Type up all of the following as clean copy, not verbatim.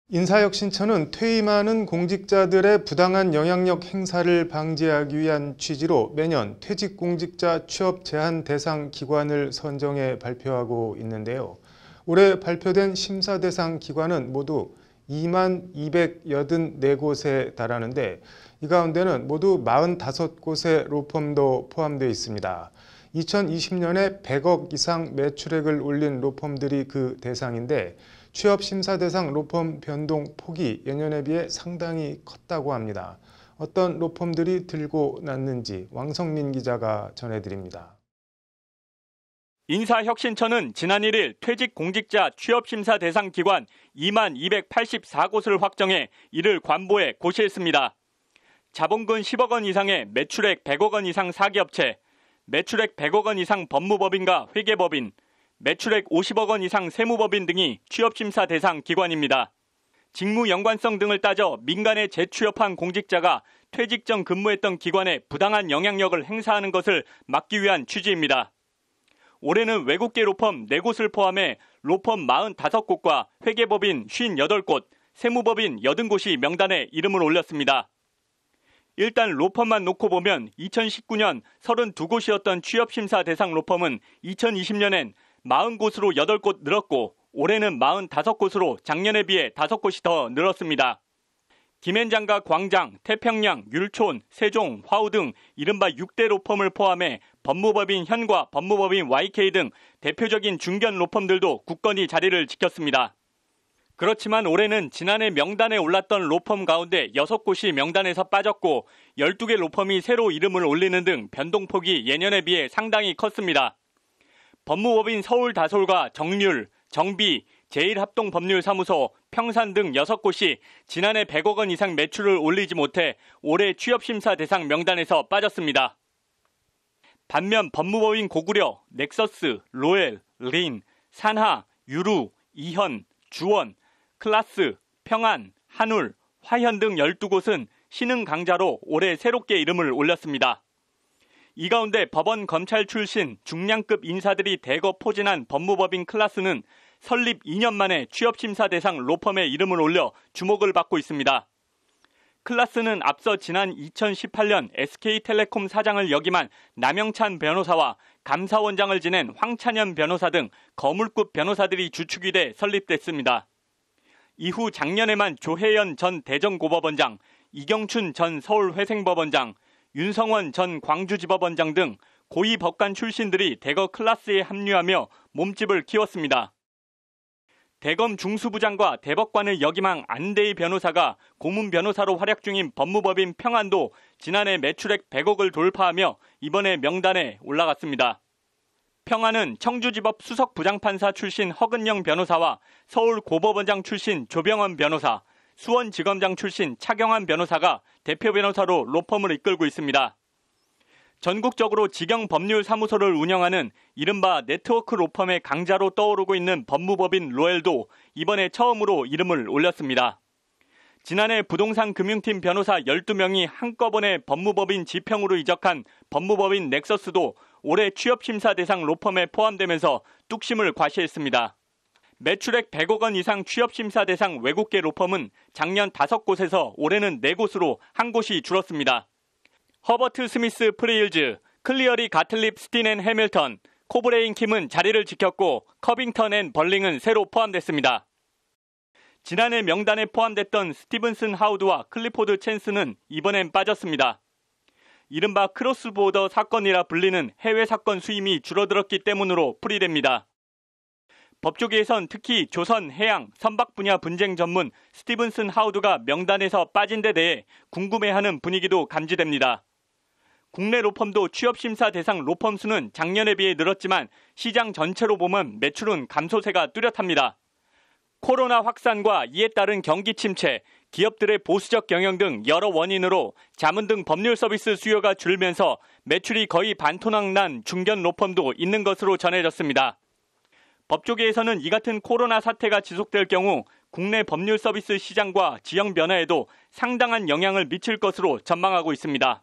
인사혁신처는 퇴임하는 공직자들의 부당한 영향력 행사를 방지하기 위한 취지로 매년 퇴직공직자 취업 제한 대상 기관을 선정해 발표하고 있는데요. 올해 발표된 심사 대상 기관은 모두 22,284곳에 달하는데 이 가운데는 모두 45곳의 로펌도 포함되어 있습니다. 2020년에 100억 이상 매출액을 올린 로펌들이 그 대상인데 취업 심사 대상 로펌 변동 폭이 예년에 비해 상당히 컸다고 합니다. 어떤 로펌들이 들고 났는지 왕성민 기자가 전해드립니다. 인사혁신처는 지난 1일 퇴직 공직자 취업 심사 대상 기관 22,284곳을 확정해 이를 관보에 고시했습니다. 자본금 10억 원 이상의 매출액 100억 원 이상 사기업체, 매출액 100억 원 이상 법무법인과 회계법인, 매출액 50억 원 이상 세무법인 등이 취업심사 대상 기관입니다. 직무 연관성 등을 따져 민간에 재취업한 공직자가 퇴직 전 근무했던 기관에 부당한 영향력을 행사하는 것을 막기 위한 취지입니다. 올해는 외국계 로펌 4곳을 포함해 로펌 45곳과 회계법인 58곳, 세무법인 80곳이 명단에 이름을 올렸습니다. 일단 로펌만 놓고 보면 2019년 32곳이었던 취업심사 대상 로펌은 2020년엔 40곳으로 8곳 늘었고 올해는 45곳으로 작년에 비해 5곳이 더 늘었습니다. 김앤장과 광장, 태평양, 율촌, 세종, 화우 등 이른바 6대 로펌을 포함해 법무법인 현과 법무법인 YK 등 대표적인 중견 로펌들도 굳건히 자리를 지켰습니다. 그렇지만 올해는 지난해 명단에 올랐던 로펌 가운데 6곳이 명단에서 빠졌고 12개 로펌이 새로 이름을 올리는 등 변동폭이 예년에 비해 상당히 컸습니다. 법무법인 서울다솔과 정률, 정비, 제1합동법률사무소, 평산 등 6곳이 지난해 100억 원 이상 매출을 올리지 못해 올해 취업심사 대상 명단에서 빠졌습니다. 반면 법무법인 고구려, 넥서스, 로엘, 린, 산하, 유루, 이현, 주원, 클라스, 평안, 한울, 화현 등 12곳은 신흥 강자로 올해 새롭게 이름을 올렸습니다. 이 가운데 법원 검찰 출신 중량급 인사들이 대거 포진한 법무법인 클라스는 설립 2년 만에 취업심사 대상 로펌에 이름을 올려 주목을 받고 있습니다. 클라스는 앞서 지난 2018년 SK텔레콤 사장을 역임한 남영찬 변호사와 감사원장을 지낸 황찬현 변호사 등 거물급 변호사들이 주축이 돼 설립됐습니다. 이후 작년에만 조혜연 전 대전고법원장, 이경춘 전 서울회생법원장, 윤성원 전 광주지법원장 등 고위 법관 출신들이 대거 클라스에 합류하며 몸집을 키웠습니다. 대검 중수부장과 대법관을 역임한 안대희 변호사가 고문 변호사로 활약 중인 법무법인 평안도 지난해 매출액 100억을 돌파하며 이번에 명단에 올라갔습니다. 평안은 청주지법 수석부장판사 출신 허근영 변호사와 서울고법원장 출신 조병원 변호사, 수원지검장 출신 차경환 변호사가 대표 변호사로 로펌을 이끌고 있습니다. 전국적으로 직영법률사무소를 운영하는 이른바 네트워크 로펌의 강자로 떠오르고 있는 법무법인 로엘도 이번에 처음으로 이름을 올렸습니다. 지난해 부동산 금융팀 변호사 12명이 한꺼번에 법무법인 지평으로 이적한 법무법인 넥서스도 올해 취업심사 대상 로펌에 포함되면서 뚝심을 과시했습니다. 매출액 100억 원 이상 취업심사 대상 외국계 로펌은 작년 5곳에서 올해는 4곳으로 한 곳이 줄었습니다. 허버트 스미스 프리힐즈, 클리어리 가틀립 스틴 앤 해밀턴, 코브레인 킴은 자리를 지켰고 커빙턴 앤 벌링은 새로 포함됐습니다. 지난해 명단에 포함됐던 스티븐슨 하우드와 클리포드 챈스는 이번엔 빠졌습니다. 이른바 크로스보더 사건이라 불리는 해외 사건 수임이 줄어들었기 때문으로 풀이됩니다. 법조계에선 특히 조선, 해양, 선박 분야 분쟁 전문 스티븐슨 하우드가 명단에서 빠진 데 대해 궁금해하는 분위기도 감지됩니다. 국내 로펌도 취업심사 대상 로펌 수는 작년에 비해 늘었지만 시장 전체로 보면 매출은 감소세가 뚜렷합니다. 코로나 확산과 이에 따른 경기 침체, 기업들의 보수적 경영 등 여러 원인으로 자문 등 법률 서비스 수요가 줄면서 매출이 거의 반토막 난 중견 로펌도 있는 것으로 전해졌습니다. 법조계에서는 이 같은 코로나 사태가 지속될 경우 국내 법률 서비스 시장과 지형 변화에도 상당한 영향을 미칠 것으로 전망하고 있습니다.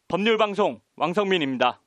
법률방송 왕성민입니다.